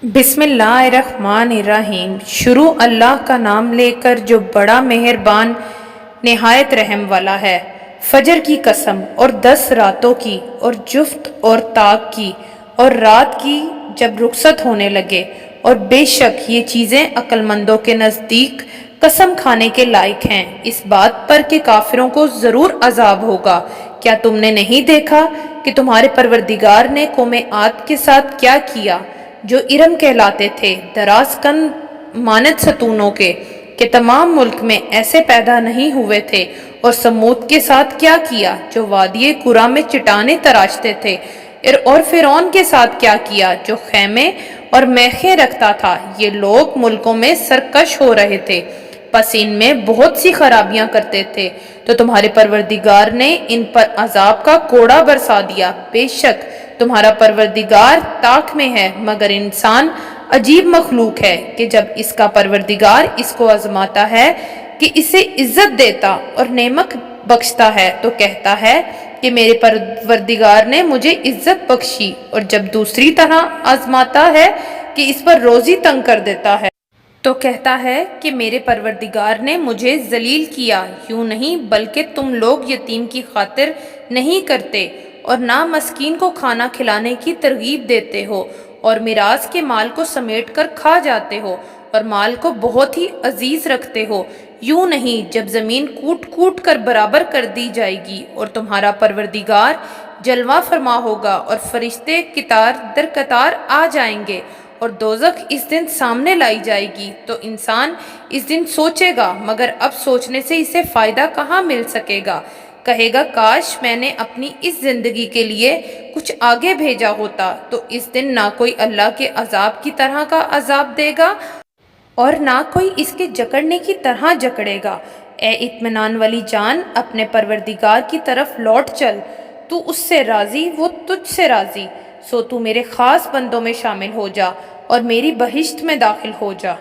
بسم اللہ الرحمن الرحیم۔ شروع اللہ کا نام لے کر جو بڑا مہربان نہایت رحم والا ہے۔ فجر کی قسم اور 10 راتوں کی اور جفت اور طاق کی اور رات کی جب رخصت ہونے لگے، اور بے شک یہ چیزیں عقل مندوں کے نزدیک قسم کھانے کے لائق ہیں، اس بات پر کہ کافروں کو ضرور عذاب ہوگا۔ کیا تم نے نہیں دیکھا کہ تمہارے پروردگار نے قوم عاد کے ساتھ کیا کیا، جو ارم کہلاتے تھے، دراز کند مانند ستونوں کے، کہ تمام ملک میں ایسے پیدا نہیں ہوئے تھے۔ اور سمود کے ساتھ کیا کیا، جو وادی قرا میں چٹانیں تراشتے تھے۔ اور فرعون کے ساتھ کیا کیا، جو خیمے اور میخیں رکھتا تھا۔ یہ لوگ ملکوں میں سرکش ہو رہے تھے، پس ان میں بہت سی خرابیاں کرتے تھے، تو تمہارے پروردگار نے ان پر عذاب کا کوڑا برسا دیا۔ بے شک تمہارا پروردگار طاق میں ہے، مگر انسان عجیب مخلوق ہے کہ جب اس کا پروردگار اس کو آزماتا ہے کہ اسے عزت دیتا اور نعمت بخشتا ہے تو کہتا ہے کہ میرے پروردگار نے مجھے عزت بخشی، اور جب دوسری طرح آزماتا ہے کہ اس پر روزی تنگ کر دیتا ہے تو کہتا ہے کہ میرے پروردگار نے مجھے ذلیل کیا۔ یوں نہیں بلکہ تم لوگ یتیم کی خاطر نہیں کرتے، اور نہ مسکین کو کھانا کھلانے کی ترغیب دیتے ہو، اور میراث کے مال کو سمیٹ کر کھا جاتے ہو، اور مال کو بہت ہی عزیز رکھتے ہو۔ یوں نہیں جب زمین کوٹ کوٹ کر برابر کر دی جائے گی، اور تمہارا پروردگار جلوہ فرما ہوگا، اور فرشتے قطار در قطار آ جائیں گے، اور دوزخ اس دن سامنے لائی جائے گی، تو انسان اس دن سوچے گا، مگر اب سوچنے سے اسے فائدہ کہاں مل سکے گا۔ کہے گا کاش میں نے اپنی اس زندگی کے لیے کچھ آگے بھیجا ہوتا، تو اس دن نہ کوئی اللہ کے عذاب کی طرح کا عذاب دے گا اور نہ کوئی اس کے جکڑنے کی طرح جکڑے گا۔ اے اطمینان والی جان، اپنے پروردگار کی طرف لوٹ چل، تو اس سے راضی، وہ تجھ سے راضی، سو تو میرے خاص بندوں میں شامل ہو جا اور میری بہشت میں داخل ہو جا۔